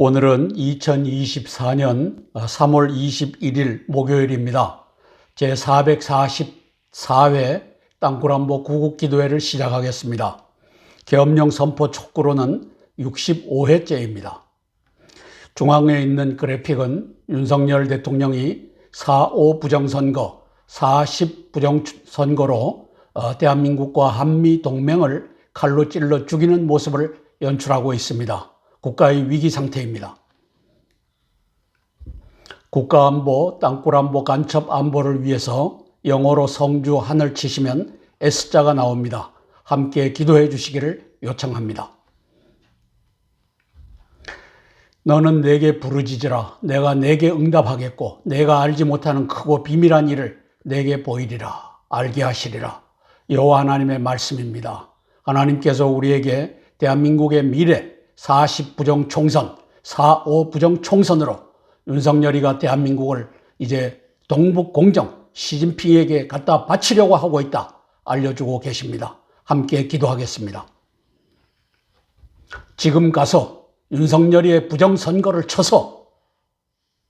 오늘은 2024년 3월 21일 목요일입니다. 제444회 땅굴안보 구국기도회를 시작하겠습니다. 계엄령 선포 촉구로는 65회째입니다. 중앙에 있는 그래픽은 윤석열 대통령이 4.5 부정선거, 4.10 부정선거로 대한민국과 한미동맹을 칼로 찔러 죽이는 모습을 연출하고 있습니다. 국가의 위기 상태입니다. 국가안보, 땅굴안보, 간첩안보를 위해서 영어로 성주 하늘 치시면 S자가 나옵니다. 함께 기도해 주시기를 요청합니다. 너는 내게 부르짖으라. 내가 내게 응답하겠고 내가 알지 못하는 크고 비밀한 일을 내게 보이리라. 알게 하시리라. 여호와 하나님의 말씀입니다. 하나님께서 우리에게 대한민국의 미래 4.10 부정총선, 4.5 부정총선으로 윤석열이가 대한민국을 이제 동북공정 시진핑에게 갖다 바치려고 하고 있다 알려주고 계십니다. 함께 기도하겠습니다. 지금 가서 윤석열이의 부정선거를 쳐서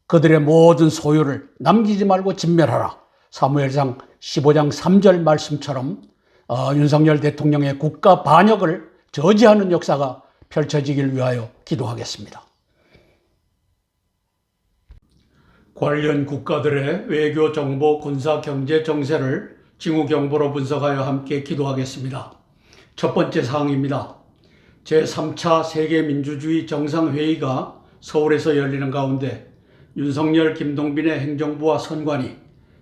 그들의 모든 소유를 남기지 말고 진멸하라. 사무엘상 15장 3절 말씀처럼 윤석열 대통령의 국가 반역을 저지하는 역사가 펼쳐지길 위하여 기도하겠습니다. 관련 국가들의 외교, 정보, 군사, 경제 정세를 징후경보로 분석하여 함께 기도하겠습니다. 첫 번째 사항입니다. 제3차 세계민주주의 정상회의가 서울에서 열리는 가운데 윤석열, 김동빈의 행정부와 선관위,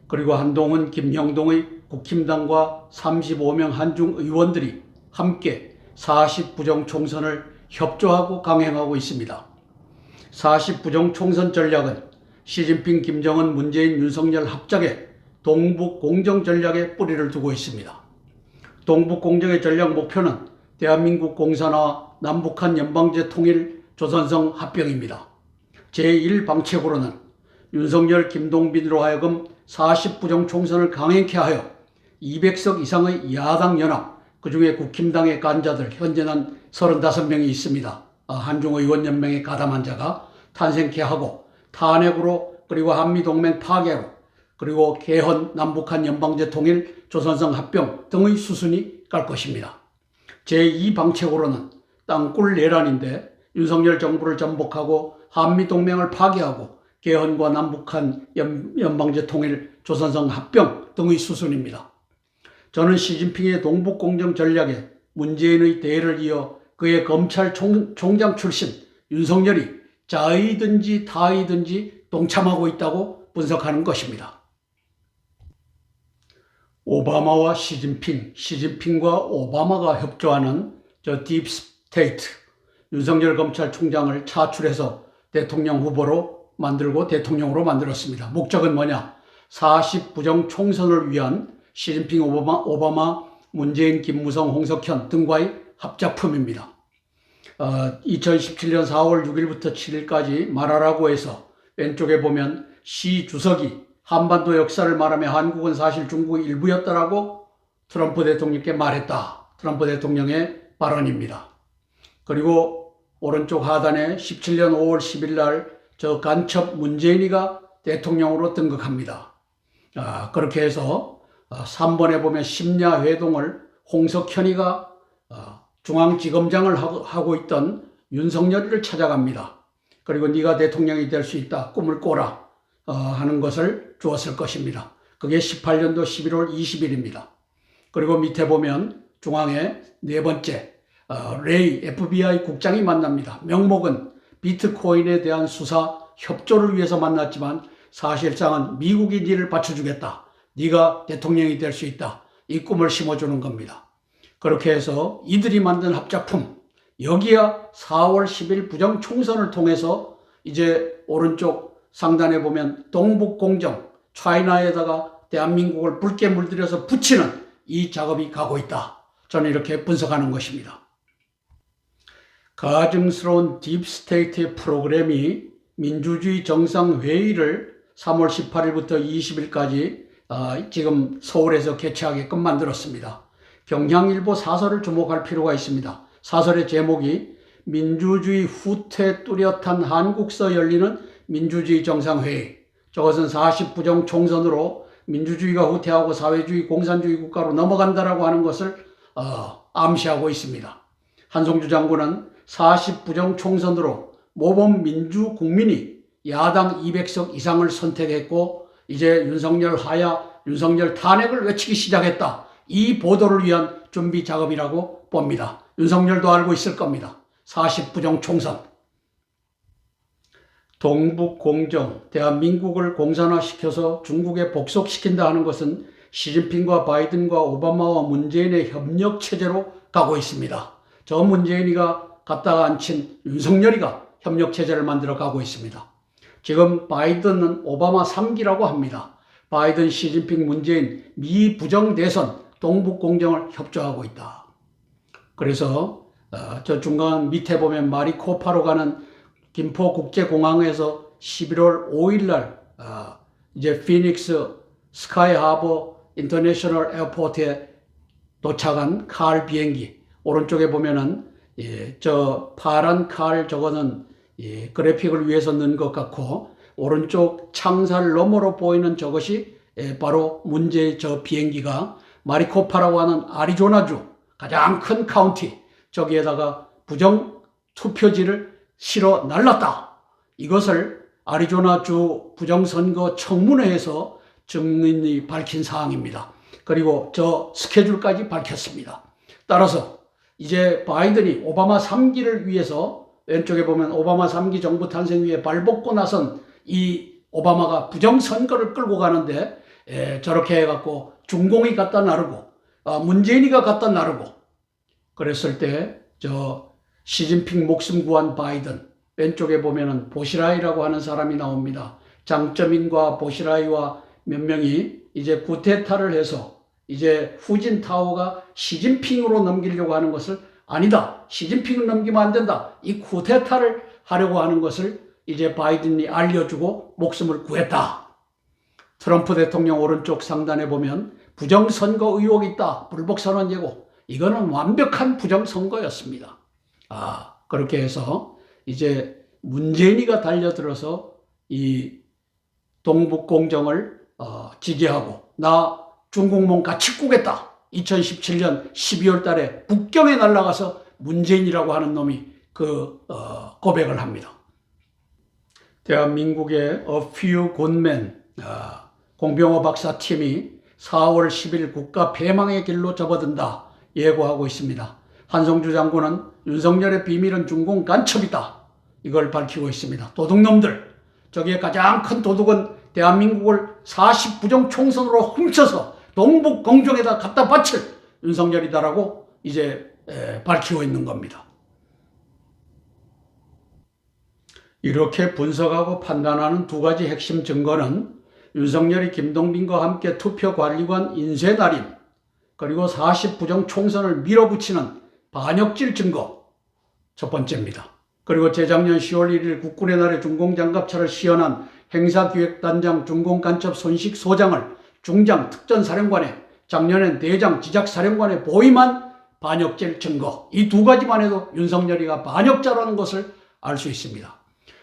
그리고 한동훈, 김형동의 국힘당과 35명 한중 의원들이 함께 4.10 부정총선을 협조하고 강행하고 있습니다. 4.10 부정총선 전략은 시진핑, 김정은, 문재인, 윤석열 합작의 동북공정 전략에 뿌리를 두고 있습니다. 동북공정의 전략 목표는 대한민국 공산화, 남북한 연방제 통일, 조선성 합병입니다. 제1방책으로는 윤석열, 김동빈으로 하여금 4.10 부정총선을 강행케 하여 200석 이상의 야당 연합, 그중에 국힘당의 간자들, 현재는 35명이 있습니다. 한중의원연맹에 가담한 자가 탄생케 하고 탄핵으로, 그리고 한미동맹 파괴로, 그리고 개헌, 남북한 연방제 통일, 조선성 합병 등의 수순이 갈 것입니다. 제2방책으로는 땅굴 내란인데 윤석열 정부를 전복하고 한미동맹을 파괴하고 개헌과 남북한 연방제 통일, 조선성 합병 등의 수순입니다. 저는 시진핑의 동북공정 전략에 문재인의 대를 이어 그의 검찰총장 출신 윤석열이 자의든지 타의든지 동참하고 있다고 분석하는 것입니다. 오바마와 시진핑, 시진핑과 오바마가 협조하는 딥스테이트, 윤석열 검찰총장을 차출해서 대통령 후보로 만들고 대통령으로 만들었습니다. 목적은 뭐냐? 4.10 부정총선을 위한 시진핑, 오바마, 문재인, 김무성, 홍석현 등과의 합작품입니다. 2017년 4월 6일부터 7일까지 말하라고 해서 왼쪽에 보면 시 주석이 한반도 역사를 말하며 한국은 사실 중국의 일부였다라고 트럼프 대통령께 말했다. 트럼프 대통령의 발언입니다. 그리고 오른쪽 하단에 17년 5월 10일 날 저 간첩 문재인이가 대통령으로 등극합니다. 그렇게 해서 3번에 보면 심야 회동을 홍석현이가 중앙지검장을 하고 있던 윤석열이를 찾아갑니다. 그리고 네가 대통령이 될 수 있다. 꿈을 꿔라 하는 것을 주었을 것입니다. 그게 18년도 11월 20일입니다. 그리고 밑에 보면 중앙에 네 번째 레이 FBI 국장이 만납니다. 명목은 비트코인에 대한 수사 협조를 위해서 만났지만 사실상은 미국이 니를 받쳐주겠다. 네가 대통령이 될 수 있다. 이 꿈을 심어주는 겁니다. 그렇게 해서 이들이 만든 합작품, 여기야 4월 10일 부정총선을 통해서 이제 오른쪽 상단에 보면 동북공정, 차이나에다가 대한민국을 붉게 물들여서 붙이는 이 작업이 가고 있다. 저는 이렇게 분석하는 것입니다. 가증스러운 딥스테이트의 프로그램이 민주주의 정상회의를 3월 18일부터 20일까지 지금 서울에서 개최하게끔 만들었습니다. 경향일보 사설을 주목할 필요가 있습니다. 사설의 제목이 민주주의 후퇴 뚜렷한 한국서 열리는 민주주의 정상회의. 저것은 40부정 총선으로 민주주의가 후퇴하고 사회주의 공산주의 국가로 넘어간다라고 하는 것을 암시하고 있습니다. 한송주 장군은 40부정 총선으로 모범 민주 국민이 야당 200석 이상을 선택했고 이제 윤석열 하야, 윤석열 탄핵을 외치기 시작했다. 이 보도를 위한 준비 작업이라고 봅니다. 윤석열도 알고 있을 겁니다. 40부정 총선. 동북공정, 대한민국을 공산화시켜서 중국에 복속시킨다 하는 것은 시진핑과 바이든과 오바마와 문재인의 협력체제로 가고 있습니다. 저 문재인이가 갖다가 앉힌 윤석열이가 협력체제를 만들어 가고 있습니다. 지금 바이든은 오바마 3기라고 합니다. 바이든, 시진핑, 문재인, 미 부정 대선, 동북공정을 협조하고 있다. 그래서 저 중간 밑에 보면 마리코파로 가는 김포국제공항에서 11월 5일 날 이제 피닉스 스카이 하버 인터내셔널 에어포트에 도착한 칼 비행기. 오른쪽에 보면은 저 파란 칼 저거는 그래픽을 위해서 넣은 것 같고 오른쪽 창살 너머로 보이는 저것이 바로 문제의 저 비행기가 마리코파라고 하는 아리조나주 가장 큰 카운티 저기에다가 부정 투표지를 실어 날랐다. 이것을 아리조나주 부정선거 청문회에서 증인이 밝힌 사항입니다. 그리고 저 스케줄까지 밝혔습니다. 따라서 이제 바이든이 오바마 3기를 위해서 왼쪽에 보면 오바마 3기 정부 탄생 위에 발벗고 나선 이 오바마가 부정선거를 끌고 가는데 저렇게 해갖고 중공이 갖다 나르고 문재인이가 갖다 나르고 그랬을 때 저 시진핑 목숨 구한 바이든 왼쪽에 보면은 보시라이라고 하는 사람이 나옵니다. 장쩌민과 보시라이와 몇 명이 이제 쿠데타를 해서 이제 후진타오가 시진핑으로 넘기려고 하는 것을 아니다. 시진핑을 넘기면 안 된다. 이 쿠데타를 하려고 하는 것을 이제 바이든이 알려주고 목숨을 구했다. 트럼프 대통령 오른쪽 상단에 보면 부정선거 의혹이 있다. 불복선언 예고. 이거는 완벽한 부정선거였습니다. 그렇게 해서 이제 문재인이가 달려들어서 이 동북공정을 지지하고 나 중국몽 같이 꾸겠다. 2017년 12월 달에 북경에 날아가서 문재인이라고 하는 놈이 고백을 합니다. 대한민국의 A Few Good Men 공병호 박사 팀이 4월 10일 국가 폐망의 길로 접어든다 예고하고 있습니다. 한송주 장군은 윤석열의 비밀은 중공 간첩이다. 이걸 밝히고 있습니다. 도둑놈들. 저기에 가장 큰 도둑은 대한민국을 40부정 총선으로 훔쳐서 동북공정에다 갖다 바칠 윤석열이다라고 이제 밝히고 있는 겁니다. 이렇게 분석하고 판단하는 두 가지 핵심 증거는 윤석열이 김동빈과 함께 투표관리관 인쇄 날인 그리고 40부정 총선을 밀어붙이는 반역질 증거 첫 번째입니다. 그리고 재작년 10월 1일 국군의 날에 중공장갑차를 시연한 행사기획단장 중공간첩 손식소장을 중장 특전사령관에 작년엔 대장 지작사령관에 보임한 반역질 증거 이 두 가지만 해도 윤석열이가 반역자라는 것을 알 수 있습니다.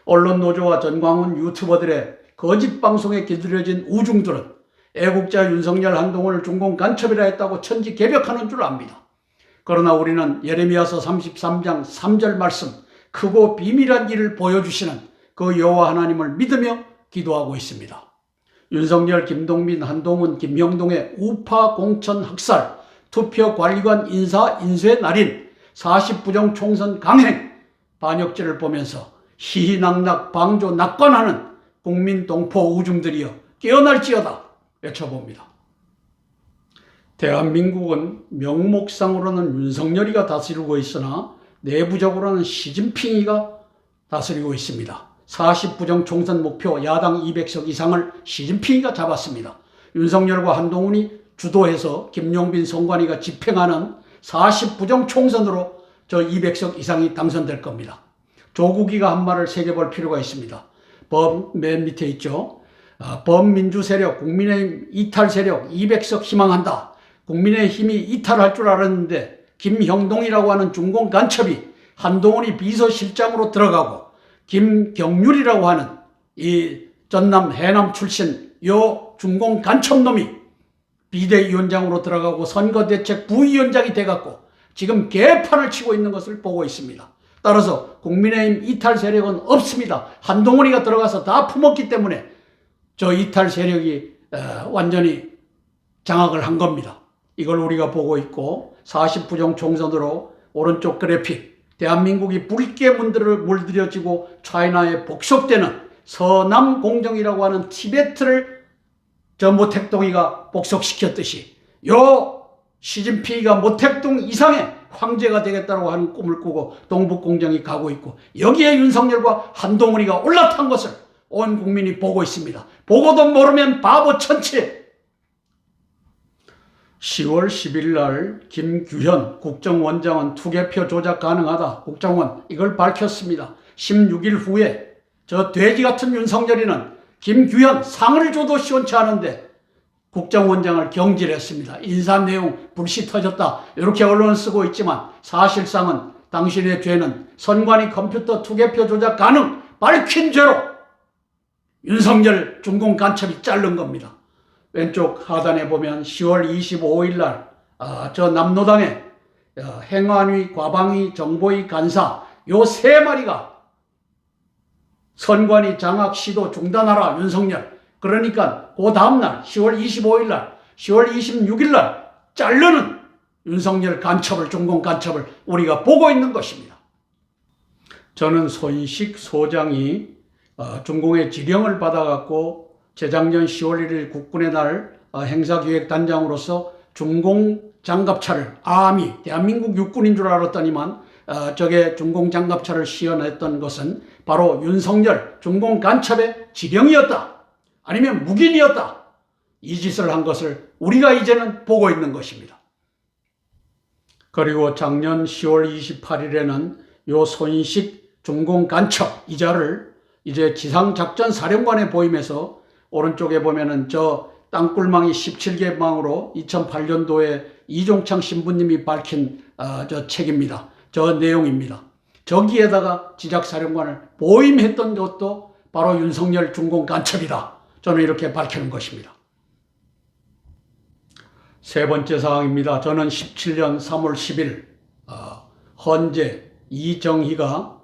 언론노조와 전광훈 유튜버들의 거짓 방송에 길들여진 우중들은 애국자 윤석열 한동훈을 중공 간첩이라 했다고 천지개벽하는 줄 압니다. 그러나 우리는 예레미야서 33장 3절 말씀 크고 비밀한 일을 보여주시는 그 여호와 하나님을 믿으며 기도하고 있습니다. 윤석열, 김동빈, 한동훈, 김영동의 우파 공천 학살, 투표관리관 인사 인쇄 날인 40부정 총선 강행, 반역죄를 보면서 희희낙낙 방조 낙관하는 국민 동포 우중들이여 깨어날지어다 외쳐봅니다. 대한민국은 명목상으로는 윤석열이가 다스리고 있으나 내부적으로는 시진핑이가 다스리고 있습니다. 40부정 총선 목표 야당 200석 이상을 시진핑이가 잡았습니다. 윤석열과 한동훈이 주도해서 김용빈, 송관이가 집행하는 40부정 총선으로 저 200석 이상이 당선될 겁니다. 조국이가 한 말을 새겨볼 필요가 있습니다. 맨 밑에 있죠. 범민주 세력, 국민의힘 이탈 세력 200석 희망한다. 국민의힘이 이탈할 줄 알았는데 김형동이라고 하는 중공 간첩이 한동훈이 비서실장으로 들어가고 김경률이라고 하는 이 전남 해남 출신 요 중공 간첩놈이 비대위원장으로 들어가고 선거대책 부위원장이 돼갖고 지금 개판을 치고 있는 것을 보고 있습니다. 따라서 국민의힘 이탈 세력은 없습니다. 한동훈이가 들어가서 다 품었기 때문에 저 이탈 세력이 완전히 장악을 한 겁니다. 이걸 우리가 보고 있고 40부정 총선으로 오른쪽 그래픽 대한민국이 붉게 물들여지고 차이나에 복속되는 서남 공정이라고 하는 티베트를 저 모택동이가 복속시켰듯이 요 시진핑이가 모택동 이상의 황제가 되겠다고 하는 꿈을 꾸고 동북공정이 가고 있고 여기에 윤석열과 한동훈이가 올라탄 것을 온 국민이 보고 있습니다. 보고도 모르면 바보 천치. 10월 10일 날 김규현 국정원장은 투개표 조작 가능하다. 국정원 이걸 밝혔습니다. 16일 후에 저 돼지 같은 윤석열이는 김규현 상을 줘도 시원치 않은데 국정원장을 경질했습니다. 인사 내용 불씨 터졌다. 이렇게 언론은 쓰고 있지만 사실상은 당신의 죄는 선관위 컴퓨터 투개표 조작 가능 밝힌 죄로 윤석열 중공 간첩이 자른 겁니다. 왼쪽 하단에 보면 10월 25일 날 저 남로당의 행안위, 과방위, 정보위 간사 요 세 마리가 선관위 장악 시도 중단하라 윤석열. 그러니까 그 다음날 10월 25일 날 10월 26일 날 자르는 윤석열 간첩을 중공 간첩을 우리가 보고 있는 것입니다. 저는 손식 소장이 중공의 지령을 받아갖고 재작년 10월 1일 국군의 날 행사기획단장으로서 중공 장갑차를 아미 대한민국 육군인 줄 알았더니만 저게 중공 장갑차를 시연했던 것은 바로 윤석열 중공 간첩의 지령이었다. 아니면 묵인이었다. 이 짓을 한 것을 우리가 이제는 보고 있는 것입니다. 그리고 작년 10월 28일에는 요 손식 중공 간첩 이자를 이제 지상작전사령관에 보임해서 오른쪽에 보면은 저 땅굴망이 17개 망으로 2008년도에 이종창 신부님이 밝힌 저 책입니다. 저 내용입니다. 저기에다가 지작사령관을 보임했던 것도 바로 윤석열 중공 간첩이다. 저는 이렇게 밝히는 것입니다. 세 번째 사항입니다. 저는 17년 3월 10일 헌재 이정희가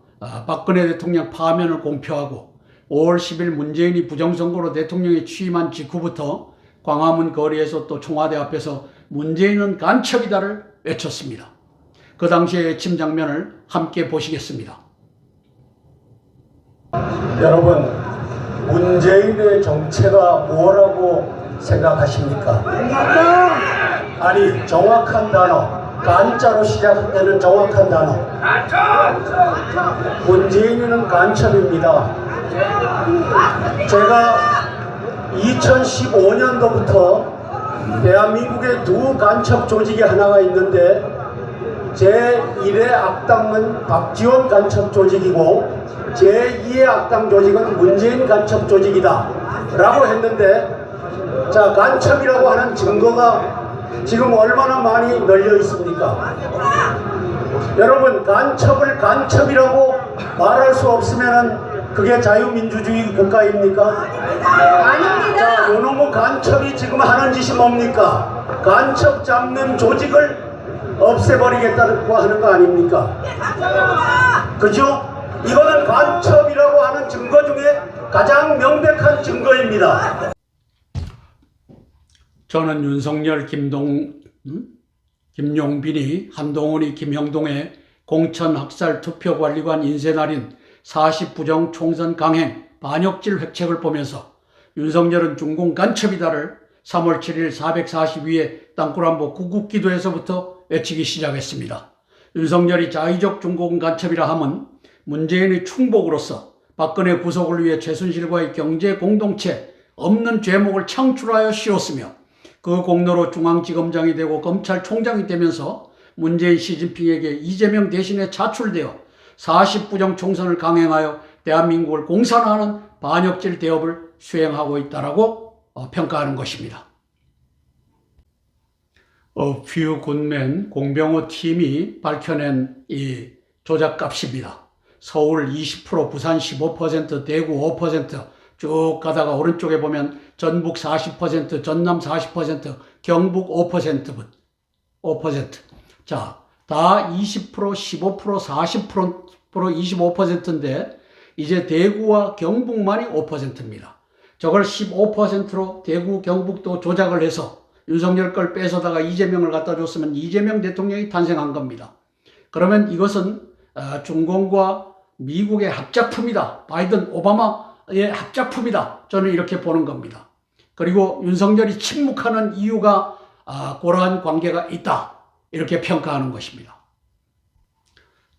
박근혜 대통령 파면을 공표하고 5월 10일 문재인이 부정선거로 대통령에 취임한 직후부터 광화문 거리에서 또 청와대 앞에서 문재인은 간첩이다를 외쳤습니다. 그 당시의 외침 장면을 함께 보시겠습니다. 여러분, 문재인의 정체가 뭐라고 생각하십니까? 아니, 정확한 단어, 간자로 시작되는 정확한 단어. 문재인은 간첩입니다. 제가 2015년도부터 대한민국에 두 간첩 조직이 하나가 있는데 제1의 악당은 박지원 간첩 조직이고 제2의 악당 조직은 문재인 간첩 조직이다 라고 했는데, 자, 간첩이라고 하는 증거가 지금 얼마나 많이 널려 있습니까? 여러분, 간첩을 간첩이라고 말할 수 없으면 그게 자유민주주의 국가입니까? 아닙니다. 자, 요놈의 간첩이 지금 하는 짓이 뭡니까? 간첩 잡는 조직을 없애버리겠다고 하는 거 아닙니까? 그죠? 이거는 간첩이라고 하는 증거 중에 가장 명백한 증거입니다. 저는 윤석열, 김용빈이, 한동훈이, 김형동의 공천학살 투표관리관 인쇄날인 40부정 총선 강행 반역질 획책을 보면서 윤석열은 중공 간첩이다를 3월 7일 442회 땅굴안보 구국기도에서부터 외치기 시작했습니다. 윤석열이 자의적 중공 간첩이라 함은 문재인의 충복으로서 박근혜 구속을 위해 최순실과의 경제 공동체 없는 죄목을 창출하여 씌웠으며 그 공로로 중앙지검장이 되고 검찰총장이 되면서 문재인 시진핑에게 이재명 대신에 차출되어 40부정 총선을 강행하여 대한민국을 공산화하는 반역질 대업을 수행하고 있다라고 평가하는 것입니다. A few gunmen 공병호 팀이 밝혀낸 이 조작값입니다. 서울 20%, 부산 15%, 대구 5%, 쭉 가다가 오른쪽에 보면 전북 40%, 전남 40%, 경북 5%. 자, 다 20%, 15%, 40%, 25%인데 이제 대구와 경북만이 5%입니다. 저걸 15%로 대구, 경북도 조작을 해서 윤석열 걸 뺏어다가 이재명을 갖다 줬으면 이재명 대통령이 탄생한 겁니다. 그러면 이것은 중공과 미국의 합작품이다. 바이든, 오바마의 합작품이다. 저는 이렇게 보는 겁니다. 그리고 윤석열이 침묵하는 이유가 고러한 관계가 있다. 이렇게 평가하는 것입니다.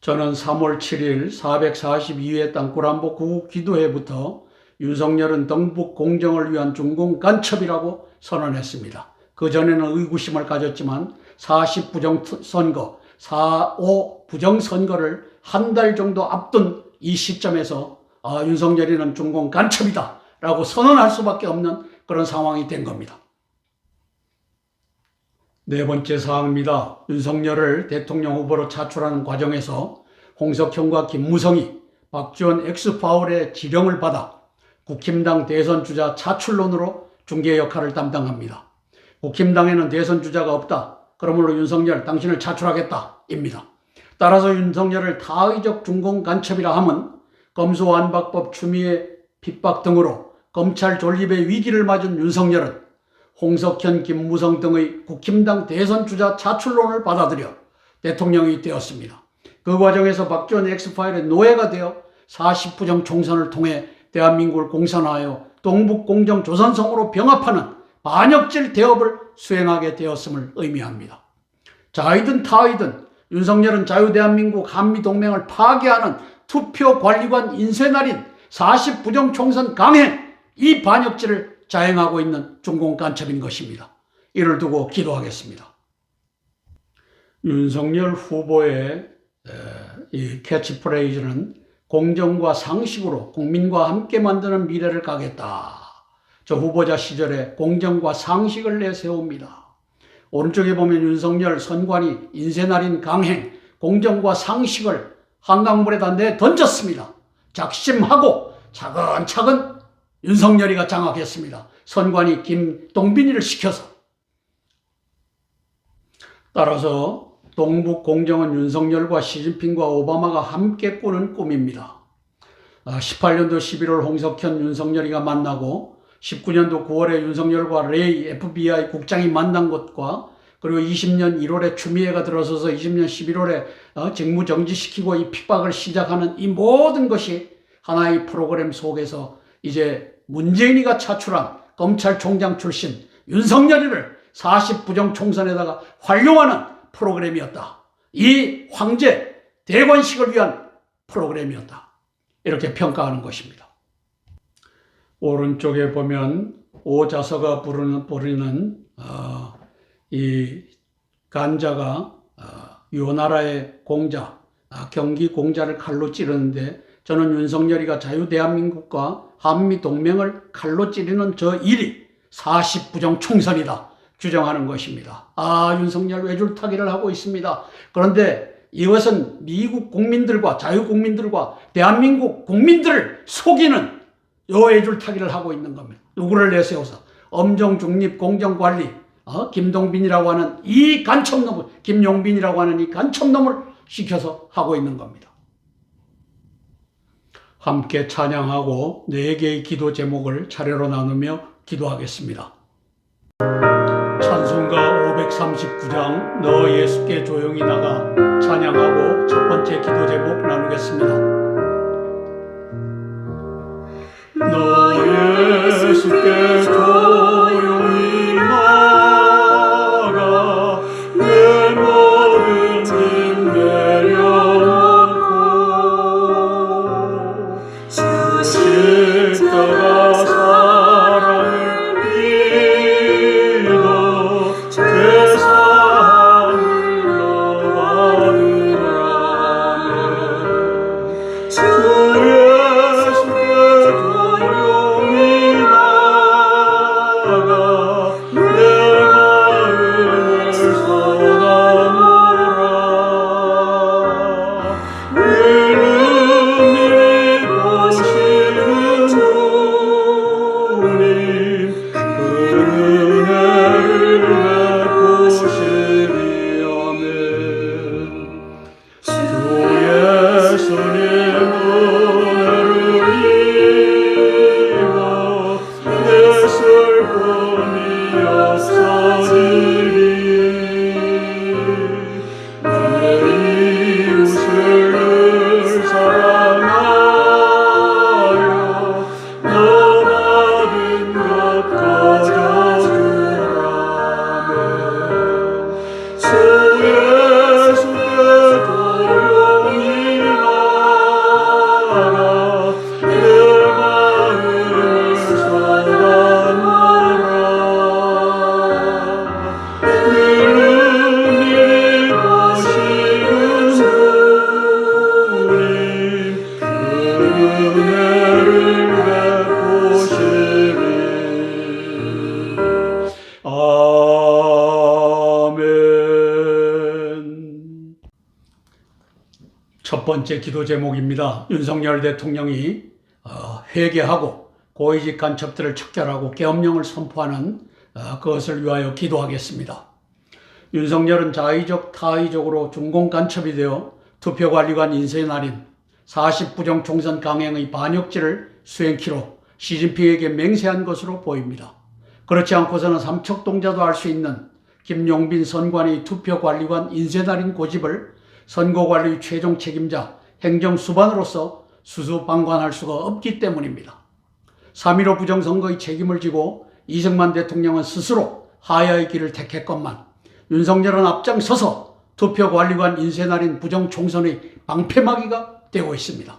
저는 3월 7일 442회 땅굴안보 구국 기도회부터 윤석열은 동북 공정을 위한 중공 간첩이라고 선언했습니다. 그전에는 의구심을 가졌지만 40 부정선거, 45 부정선거를 한 달 정도 앞둔 이 시점에서 윤석열이는 중공 간첩이다 라고 선언할 수밖에 없는 그런 상황이 된 겁니다. 네 번째 사항입니다. 윤석열을 대통령 후보로 차출하는 과정에서 홍석현과 김무성이 박지원 엑스파울의 지령을 받아 국힘당 대선 주자 차출론으로 중개 역할을 담당합니다. 국힘당에는 대선 주자가 없다. 그러므로 윤석열 당신을 차출하겠다 입니다. 따라서 윤석열을 타의적 중공 간첩이라 함은 검수완박법 추미애 핍박 등으로 검찰 존립의 위기를 맞은 윤석열은 홍석현, 김무성 등의 국힘당 대선 주자 차출론을 받아들여 대통령이 되었습니다. 그 과정에서 박지원 엑스파일의 노예가 되어 40부정 총선을 통해 대한민국을 공산화하여 동북공정조선성으로 병합하는 반역질 대업을 수행하게 되었음을 의미합니다. 자이든 타이든 윤석열은 자유대한민국 한미동맹을 파괴하는 투표관리관 인쇄날인 40부정 총선 강행, 이 반역질을 자행하고 있는 중공 간첩인 것입니다. 이를 두고 기도하겠습니다. 윤석열 후보의 이 캐치프레이즈는 공정과 상식으로 국민과 함께 만드는 미래를 가겠다. 저 후보자 시절에 공정과 상식을 내세웁니다. 오른쪽에 보면 윤석열 선관위 인쇄날인 강행, 공정과 상식을 한강물에다 내던졌습니다. 작심하고 차근차근 윤석열이가 장악했습니다. 선관위 김동빈이를 시켜서. 따라서 동북 공정은 윤석열과 시진핑과 오바마가 함께 꾸는 꿈입니다. 18년도 11월 홍석현, 윤석열이가 만나고 19년도 9월에 윤석열과 레이 FBI 국장이 만난 것과 그리고 20년 1월에 추미애가 들어서서 20년 11월에 직무 정지시키고 이 핍박을 시작하는 이 모든 것이 하나의 프로그램 속에서 이제 문재인이가 차출한 검찰총장 출신 윤석열이를 40부정 총선에다가 활용하는 프로그램이었다. 이 황제 대관식을 위한 프로그램이었다. 이렇게 평가하는 것입니다. 오른쪽에 보면 오자서가 부리는 이 간자가 요나라의 공자, 경기 공자를 칼로 찌르는데 저는 윤석열이가 자유대한민국과 한미동맹을 칼로 찌르는 저 일이 40부정 총선이다 규정하는 것입니다. 윤석열 외줄타기를 하고 있습니다. 그런데 이것은 미국 국민들과 자유국민들과 대한민국 국민들을 속이는 외줄타기를 하고 있는 겁니다. 누구를 내세워서 엄정 중립 공정관리 김동빈이라고 하는 이 간첩놈을, 김용빈이라고 하는 이 간첩놈을 시켜서 하고 있는 겁니다. 함께 찬양하고 4개의 기도 제목을 차례로 나누며 기도하겠습니다. 찬송가 539장 너 예수께 조용히 나가 찬양하고 첫 번째 기도 제목 나누겠습니다. 너 예수께 조용히 나가 내 모든 짐 내려놓고 주 십자가 사랑을 믿어 죄사함을 받으라네 주 예수께 조용히 첫 번째 기도 제목입니다. 윤석열 대통령이 회개하고 고위직 간첩들을 척결하고 계엄령을 선포하는 그것을 위하여 기도하겠습니다. 윤석열은 자의적 타의적으로 중공 간첩이 되어 투표관리관 인쇄 날인 40부정 총선 강행의 반역죄를 수행키로 시진핑에게 맹세한 것으로 보입니다. 그렇지 않고서는 삼척동자도 알 수 있는 김용빈 선관위 투표관리관 인쇄 날인 고집을 선거관리 최종 책임자 행정수반으로서 수수방관할 수가 없기 때문입니다. 3.15 부정선거의 책임을 지고 이승만 대통령은 스스로 하야의 길을 택했건만 윤석열은 앞장서서 투표관리관 인쇄 날인 부정총선의 방패막이가 되고 있습니다.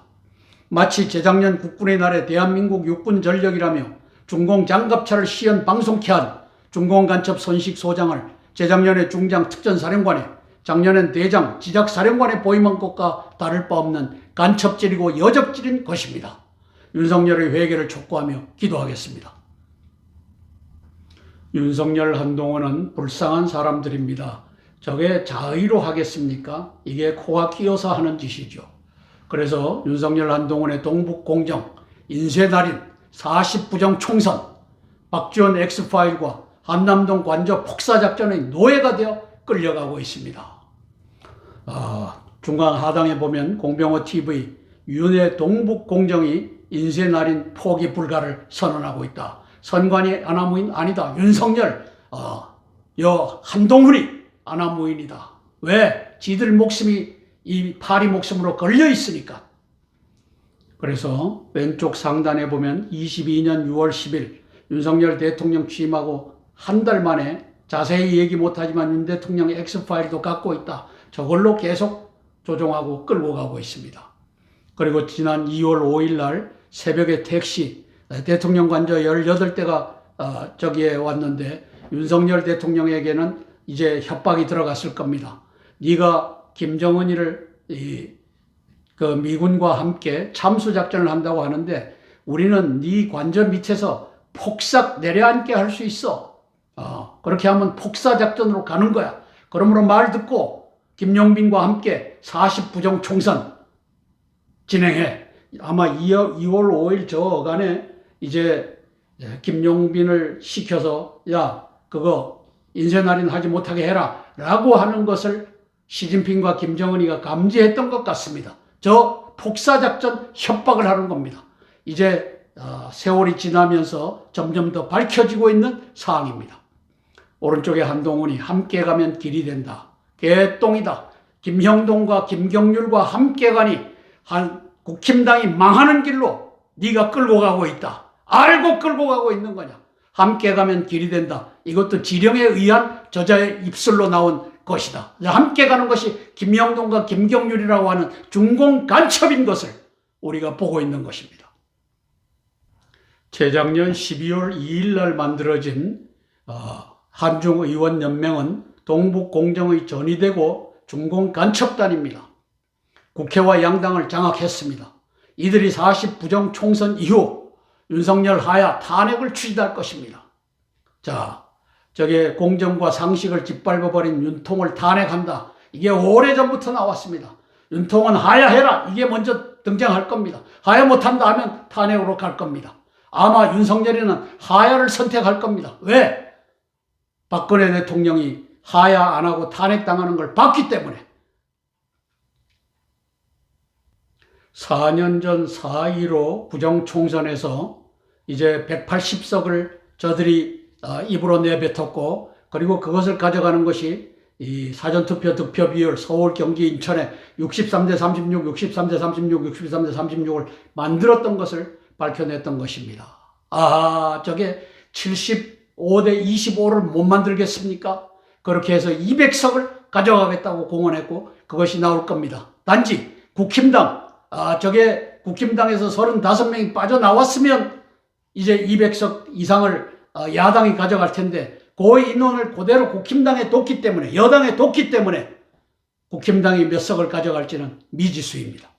마치 재작년 국군의 날에 대한민국 육군 전력이라며 중공 장갑차를 시연 방송케 한 중공 간첩 손식 소장을 재작년에 중장 특전사령관에 작년엔 대장 지작사령관에 보임한 것과 다를 바 없는 간첩질이고 여적질인 것입니다. 윤석열의 회개를 촉구하며 기도하겠습니다. 윤석열, 한동훈은 불쌍한 사람들입니다. 저게 자의로 하겠습니까? 이게 코가 끼어서 하는 짓이죠. 그래서 윤석열, 한동훈의 동북공정, 인쇄달인, 40부정 총선, 박지원 X파일과 한남동 관저 폭사작전의 노예가 되어 끌려가고 있습니다. 중앙 하단에 보면 공병호 TV 윤의 동북공정이 인쇄날인 포기 불가를 선언하고 있다. 선관위 아나무인 아니다. 윤석열, 한동훈이 아나무인이다. 왜? 지들 목숨이 이 파리 목숨으로 걸려 있으니까. 그래서 왼쪽 상단에 보면 22년 6월 10일 윤석열 대통령 취임하고 한 달 만에 자세히 얘기 못하지만 윤 대통령 X파일도 갖고 있다. 저걸로 계속 조종하고 끌고 가고 있습니다. 그리고 지난 2월 5일 날 새벽에 택시 대통령 관저 18대가 저기에 왔는데 윤석열 대통령에게는 이제 협박이 들어갔을 겁니다. 네가 김정은이를 그 미군과 함께 참수작전을 한다고 하는데 우리는 네 관저 밑에서 폭삭 내려앉게 할 수 있어. 그렇게 하면 폭사작전으로 가는 거야. 그러므로 말 듣고 김용빈과 함께 40부정 총선 진행해. 아마 2월 5일 저 어간에 이제 김용빈을 시켜서 야 그거 인쇄날인 하지 못하게 해라 라고 하는 것을 시진핑과 김정은이가 감지했던 것 같습니다. 저 폭사작전 협박을 하는 겁니다. 이제 세월이 지나면서 점점 더 밝혀지고 있는 사항입니다. 오른쪽에 한동훈이 함께 가면 길이 된다. 개똥이다. 김형동과 김경률과 함께 가니 국힘당이 망하는 길로 네가 끌고 가고 있다. 알고 끌고 가고 있는 거냐. 함께 가면 길이 된다. 이것도 지령에 의한 저자의 입술로 나온 것이다. 함께 가는 것이 김형동과 김경률이라고 하는 중공 간첩인 것을 우리가 보고 있는 것입니다. 재작년 12월 2일 날 만들어진 한중의원연맹은 동북공정의 전이 되고 중공 간첩단입니다. 국회와 양당을 장악했습니다. 이들이 40부정 총선 이후 윤석열 하야 탄핵을 추진할 것입니다. 자, 저게 공정과 상식을 짓밟아버린 윤통을 탄핵한다. 이게 오래전부터 나왔습니다. 윤통은 하야해라. 이게 먼저 등장할 겁니다. 하야 못한다 하면 탄핵으로 갈 겁니다. 아마 윤석열이는 하야를 선택할 겁니다. 왜? 박근혜 대통령이 하야 안 하고 탄핵당하는 걸 봤기 때문에. 4년 전 4.15 부정총선에서 이제 180석을 저들이 입으로 내뱉었고, 그리고 그것을 가져가는 것이 이 사전투표 득표 비율 서울, 경기, 인천에 63대 36, 63대 36, 63대 36을 만들었던 것을 밝혀냈던 것입니다. 저게 75대 25를 못 만들겠습니까? 그렇게 해서 200석을 가져가겠다고 공언했고 그것이 나올 겁니다. 단지 국힘당, 저게 국힘당에서 35명이 빠져나왔으면 이제 200석 이상을 야당이 가져갈 텐데 그 인원을 그대로 국힘당에 뒀기 때문에, 여당에 뒀기 때문에 국힘당이 몇 석을 가져갈지는 미지수입니다.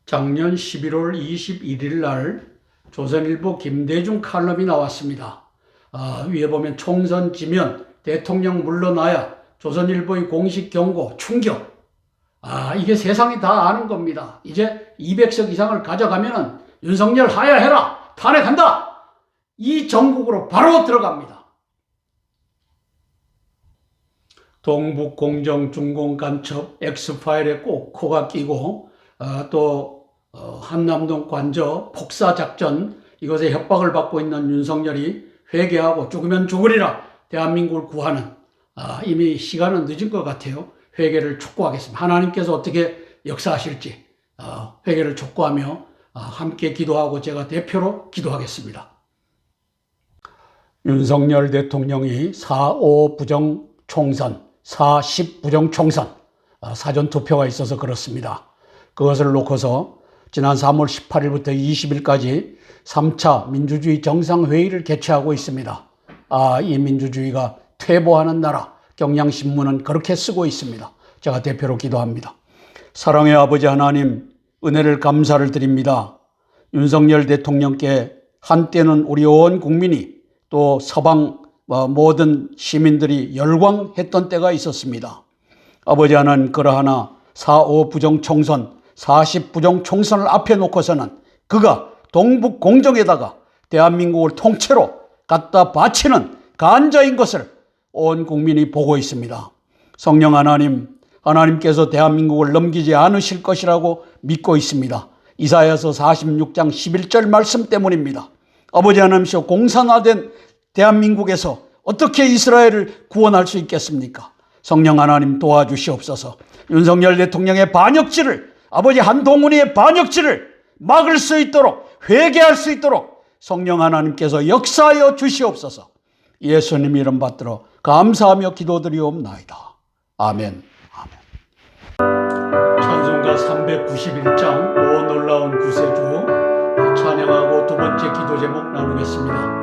작년 11월 21일 날 조선일보 김대중 칼럼이 나왔습니다. 위에 보면 총선 지면 대통령 물러나야 조선일보의 공식 경고, 충격. 이게 세상이 다 아는 겁니다. 이제 200석 이상을 가져가면은 윤석열 하야해라! 탄핵한다! 이 정국으로 바로 들어갑니다. 동북공정, 중공간첩, 엑스파일에 꼭 코가 끼고 또 한남동 관저 폭사작전 이것에 협박을 받고 있는 윤석열이 회개하고 죽으면 죽으리라 대한민국을 구하는 이미 시간은 늦은 것 같아요. 회개를 촉구하겠습니다. 하나님께서 어떻게 역사하실지 회개를 촉구하며 함께 기도하고 제가 대표로 기도하겠습니다. 윤석열 대통령이 4.5 부정총선, 4.10 부정총선 사전투표가 있어서 그렇습니다. 그것을 놓고서 지난 3월 18일부터 20일까지 3차 민주주의 정상회의를 개최하고 있습니다. 이 민주주의가 퇴보하는 나라, 경향신문은 그렇게 쓰고 있습니다. 제가 대표로 기도합니다. 사랑의 아버지 하나님, 은혜를 감사를 드립니다. 윤석열 대통령께 한때는 우리 온 국민이 또 서방 모든 시민들이 열광했던 때가 있었습니다. 아버지 하나님, 그러하나 4.5 부정총선, 4.10 부정총선을 앞에 놓고서는 그가 동북공정에다가 대한민국을 통째로 갖다 바치는 간자인 것을 온 국민이 보고 있습니다. 성령 하나님, 하나님께서 대한민국을 넘기지 않으실 것이라고 믿고 있습니다. 이사야서 46장 11절 말씀 때문입니다. 아버지 하나님이시여, 공산화된 대한민국에서 어떻게 이스라엘을 구원할 수 있겠습니까? 성령 하나님 도와주시옵소서. 윤석열 대통령의 반역질을, 아버지 한동훈이의 반역질을 막을 수 있도록, 회개할 수 있도록 성령 하나님께서 역사하여 주시옵소서. 예수님 이름 받들어 감사하며 기도드리옵나이다. 아멘. 찬송가 391장 오 놀라운 구세주 찬양하고 두 번째 기도 제목 나누겠습니다.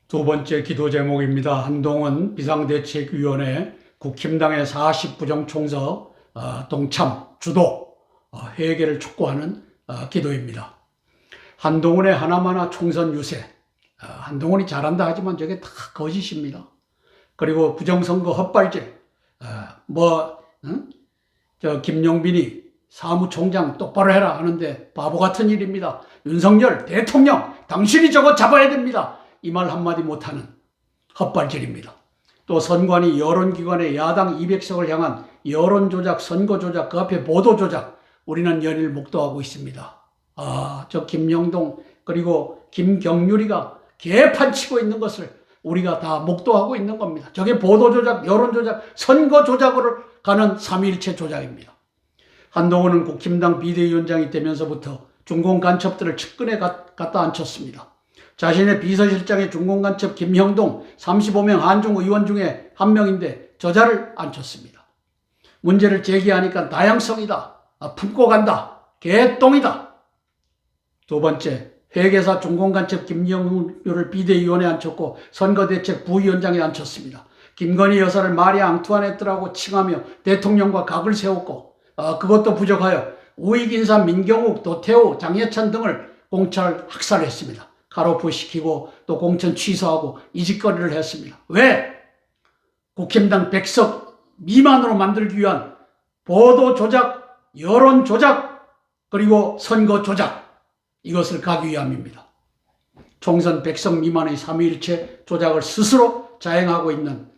두 번째 기도 제목입니다. 한동훈 비상대책위원회 국힘당의 40 부정총선 동참, 주도, 회개를 촉구하는 기도입니다. 한동훈의 하나마나 총선 유세, 한동훈이 잘한다 하지만 저게 다 거짓입니다. 그리고 부정선거 헛발질, 김용빈이 사무총장 똑바로 해라 하는데 바보 같은 일입니다. 윤석열 대통령, 당신이 저거 잡아야 됩니다. 이 말 한마디 못하는 헛발질입니다. 또 선관위 여론기관의 야당 200석을 향한 여론조작, 선거조작, 그 앞에 보도조작, 우리는 연일 목도하고 있습니다. 저 김영동 그리고 김경률이가 개판치고 있는 것을 우리가 다 목도하고 있는 겁니다. 저게 보도조작, 여론조작, 선거조작으로 가는 3.1체 조작입니다. 한동훈은 국힘당 비대위원장이 되면서부터 중공간첩들을 측근에 갖다 앉혔습니다. 자신의 비서실장의 중공간첩 김형동 35명 한중 의원 중에 한 명인데 저자를 앉혔습니다. 문제를 제기하니까 다양성이다, 품고 간다, 개똥이다. 두 번째, 회계사 중공간첩 김영률을 비대위원회에 앉혔고 선거대책 부위원장에 앉혔습니다. 김건희 여사를 말이 앙투아네트라고 칭하며 대통령과 각을 세웠고 그것도 부족하여 우익인사 민경욱, 도태우, 장예찬 등을 공찰 학살했습니다. 칼오프 시키고 또 공천 취소하고 이직거리를 했습니다. 왜? 국힘당 100석 미만으로 만들기 위한 보도 조작, 여론 조작, 그리고 선거 조작, 이것을 가기 위함입니다. 총선 100석 미만의 3.1체 조작을 스스로 자행하고 있는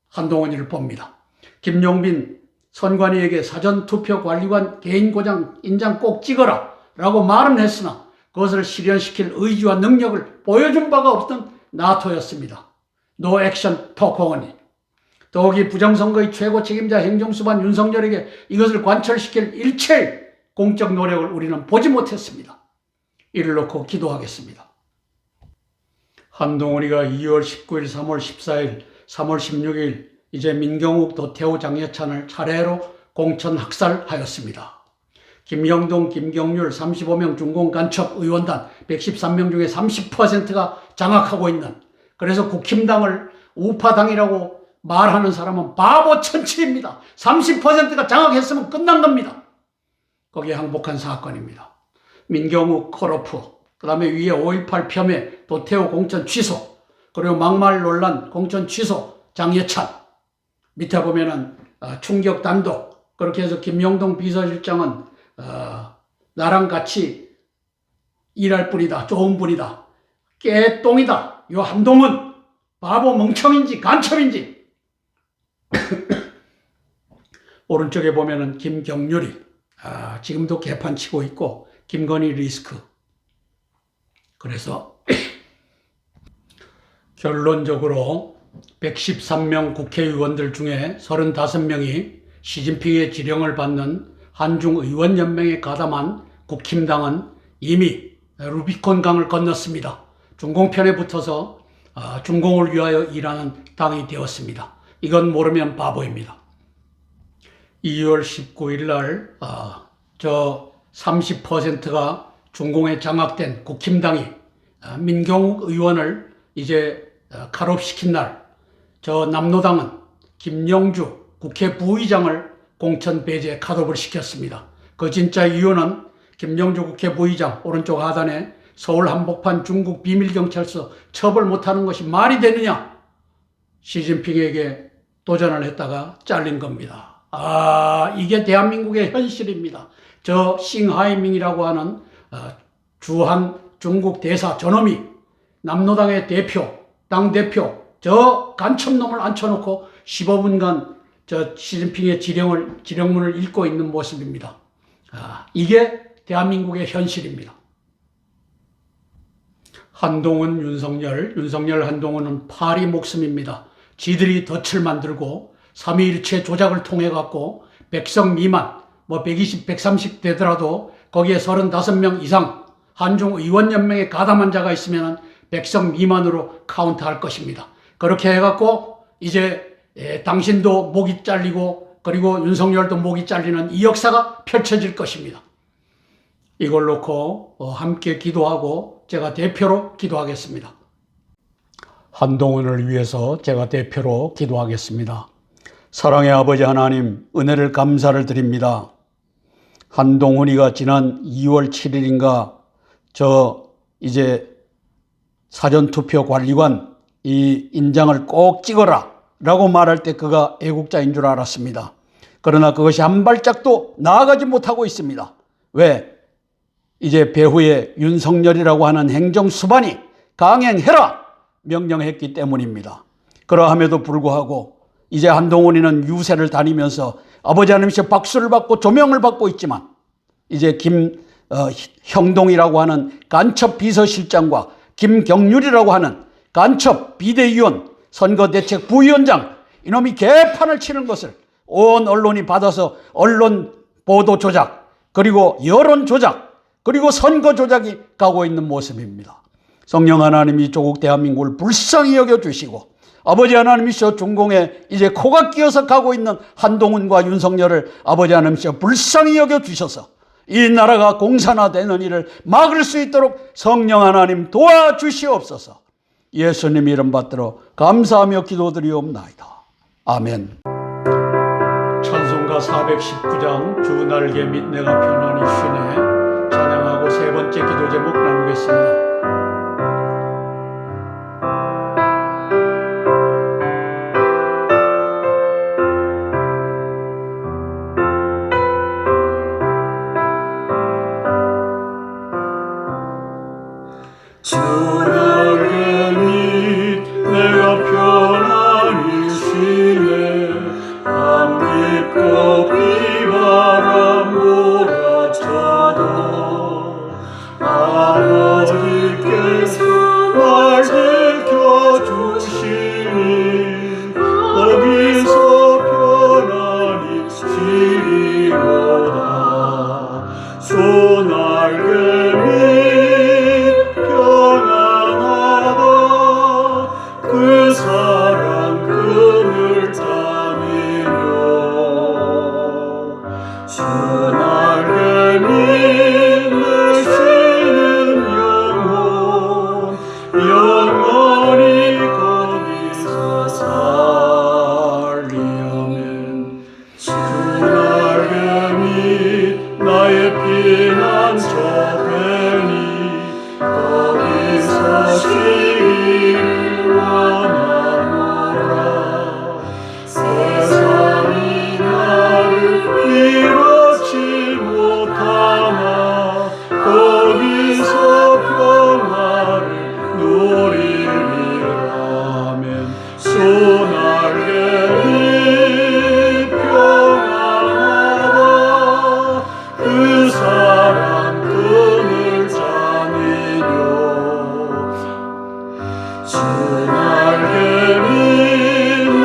한동훈이를 봅니다. 김용빈 선관위에게 사전투표관리관 개인고장 인장 꼭 찍어라 라고 말은 했으나 그것을 실현시킬 의지와 능력을 보여준 바가 없던 나토였습니다. 노 액션 토크원이. 더욱이 부정선거의 최고 책임자 행정수반 윤석열에게 이것을 관철시킬 일체의 공적 노력을 우리는 보지 못했습니다. 이를 놓고 기도하겠습니다. 한동훈이가 2월 19일, 3월 14일, 3월 16일 이제 민경욱, 도태우, 장예찬을 차례로 공천 학살하였습니다. 김형동, 김경률 35명 중공간첩 의원단 113명 중에 30%가 장악하고 있는, 그래서 국힘당을 우파당이라고 말하는 사람은 바보 천치입니다. 30%가 장악했으면 끝난 겁니다. 거기에 항복한 사건입니다. 민경욱 컷오프, 그 다음에 위에 5.18 폄훼, 도태우 공천 취소, 그리고 막말 논란 공천 취소, 장예찬. 밑에 보면은 충격 단독. 그렇게 해서 김영동 비서실장은 나랑 같이 일할 뿐이다, 좋은 분이다, 깨똥이다. 요 한동훈 바보 멍청인지 간첩인지. 오른쪽에 보면은 김경률이 지금도 개판치고 있고 김건희 리스크. 그래서 결론적으로 113명 국회의원들 중에 35명이 시진핑의 지령을 받는 한중의원연맹에 가담한 국힘당은 이미 루비콘 강을 건넜습니다. 중공편에 붙어서 중공을 위하여 일하는 당이 되었습니다. 이건 모르면 바보입니다. 2월 19일 날 저 30%가 중공에 장악된 국힘당이 민경욱 의원을 이제 칼옵시킨 날, 저 남로당은 김영주 국회 부의장을 공천 배제 컷오프를 시켰습니다. 그 진짜 이유는 김영주 국회 부의장 오른쪽 하단에 서울 한복판 중국 비밀경찰서 처벌 못하는 것이 말이 되느냐, 시진핑에게 도전을 했다가 잘린 겁니다. 이게 대한민국의 현실입니다. 저 싱하이밍이라고 하는 주한 중국 대사 저놈이 남로당의 대표, 당대표, 저 간첩놈을 앉혀놓고 15분간 저 시진핑의 지령문을 읽고 있는 모습입니다. 이게 대한민국의 현실입니다. 한동훈, 윤석열 한동훈은 파리 목숨입니다. 지들이 덫을 만들고 3.1체 조작을 통해 갖고 100석 미만, 120, 130 되더라도 거기에 35명 이상 한중 의원연맹에 가담한 자가 있으면 100석 미만으로 카운트할 것입니다. 그렇게 해갖고 이제 당신도 목이 잘리고 그리고 윤석열도 목이 잘리는 이 역사가 펼쳐질 것입니다. 이걸 놓고 함께 기도하고 제가 대표로 기도하겠습니다. 한동훈을 위해서 제가 대표로 기도하겠습니다. 사랑의 아버지 하나님, 은혜를 감사를 드립니다. 한동훈이가 지난 2월 7일인가 이제 사전투표 관리관 이 인장을 꼭 찍어라 라고 말할 때 그가 애국자인 줄 알았습니다. 그러나 그것이 한 발짝도 나아가지 못하고 있습니다. 왜? 이제 배후에 윤석열이라고 하는 행정수반이 강행해라 명령했기 때문입니다. 그러함에도 불구하고 이제 한동훈이는 유세를 다니면서 아버지 하나님께 박수를 받고 조명을 받고 있지만 이제 형동이라고 하는 간첩 비서실장과 김경률이라고 하는 간첩 비대위원, 선거대책 부위원장, 이놈이 개판을 치는 것을 온 언론이 받아서 언론 보도 조작, 그리고 여론 조작, 그리고 선거 조작이 가고 있는 모습입니다. 성령 하나님이 조국 대한민국을 불쌍히 여겨주시고, 아버지 하나님이시여 중공에 이제 코가 끼어서 가고 있는 한동훈과 윤석열을 아버지 하나님이시여 불쌍히 여겨주셔서 이 나라가 공산화되는 일을 막을 수 있도록 성령 하나님 도와주시옵소서. 예수님 이름 받들어 감사하며 기도드리옵나이다. 아멘. 찬송가 419장 주 날개 및 내가 편안히 쉬네 찬양하고 세 번째 기도 제목 나누겠습니다. 주 날개 및 내가 편안히 쉬네 밤낮과 비바람 몰아쳐도 아버지께서 날 지켜주시니 거기서 편안히 쉬리로다. 주 날개 및 그 사랑 끈을 따내며 주 날개 밑 내 쉬는 영혼 영원히 거기서 살리아멘. 주 날개 밑 나의 피난처 되니 거기서 쉬기를 원하노라. 세상이 나를 이롭지 못하나 거기서 평화를 누리리라면 주 날개 밑 평안하다. 그 사랑 끈을 짜내뇨. 주 날개 밑 내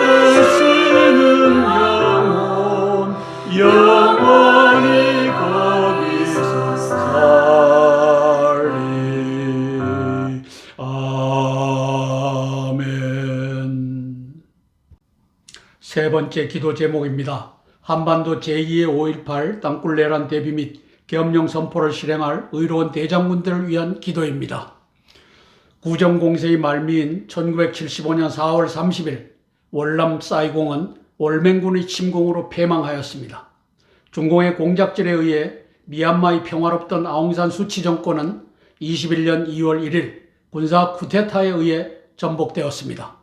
쉬는 영혼 영원히 거기서 살리. 아멘. 세 번째 기도 제목입니다. 한반도 제2의 5.18 땅굴 내란 대비 및 계엄령 선포를 실행할 의로운 대장군들을 위한 기도입니다. 구정공세의 말미인 1975년 4월 30일 월남 사이공은 월맹군의 침공으로 패망하였습니다. 중공의 공작질에 의해 미얀마의 평화롭던 아웅산 수치 정권은 21년 2월 1일 군사 쿠데타에 의해 전복되었습니다.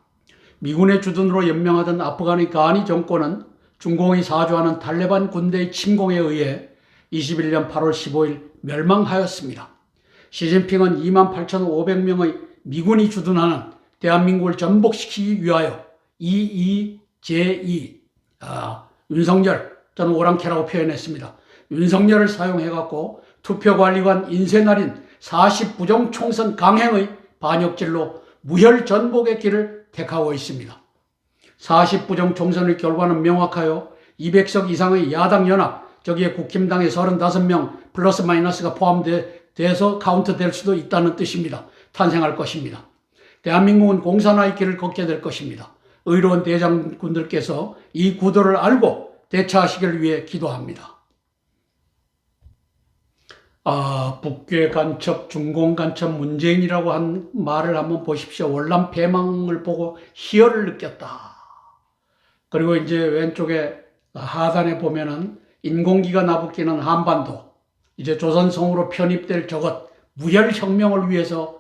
미군의 주둔으로 연명하던 아프간의 가니 정권은 중공이 사주하는 탈레반 군대의 침공에 의해 21년 8월 15일 멸망하였습니다. 시진핑은 28,500명의 미군이 주둔하는 대한민국을 전복시키기 위하여 제2 윤석열, 저는 오랑캐라고 표현했습니다. 윤석열을 사용해갖고 투표관리관 인쇄날인 40부정 총선 강행의 반역질로 무혈 전복의 길을 택하고 있습니다. 40부정 총선의 결과는 명확하여 200석 이상의 야당 연합, 저기에 국힘당의 35명 플러스 마이너스가 포함돼서 카운트될 수도 있다는 뜻입니다. 탄생할 것입니다. 대한민국은 공산화의 길을 걷게 될 것입니다. 의로운 대장군들께서 이 구도를 알고 대처하시기를 위해 기도합니다. 북괴 간첩, 중공 간첩 문재인이라고 한 말을 한번 보십시오. 월남 패망을 보고 희열을 느꼈다. 그리고 이제 왼쪽에 하단에 보면은 인공기가 나부끼는 한반도, 이제 조선성으로 편입될 저것, 무혈혁명을 위해서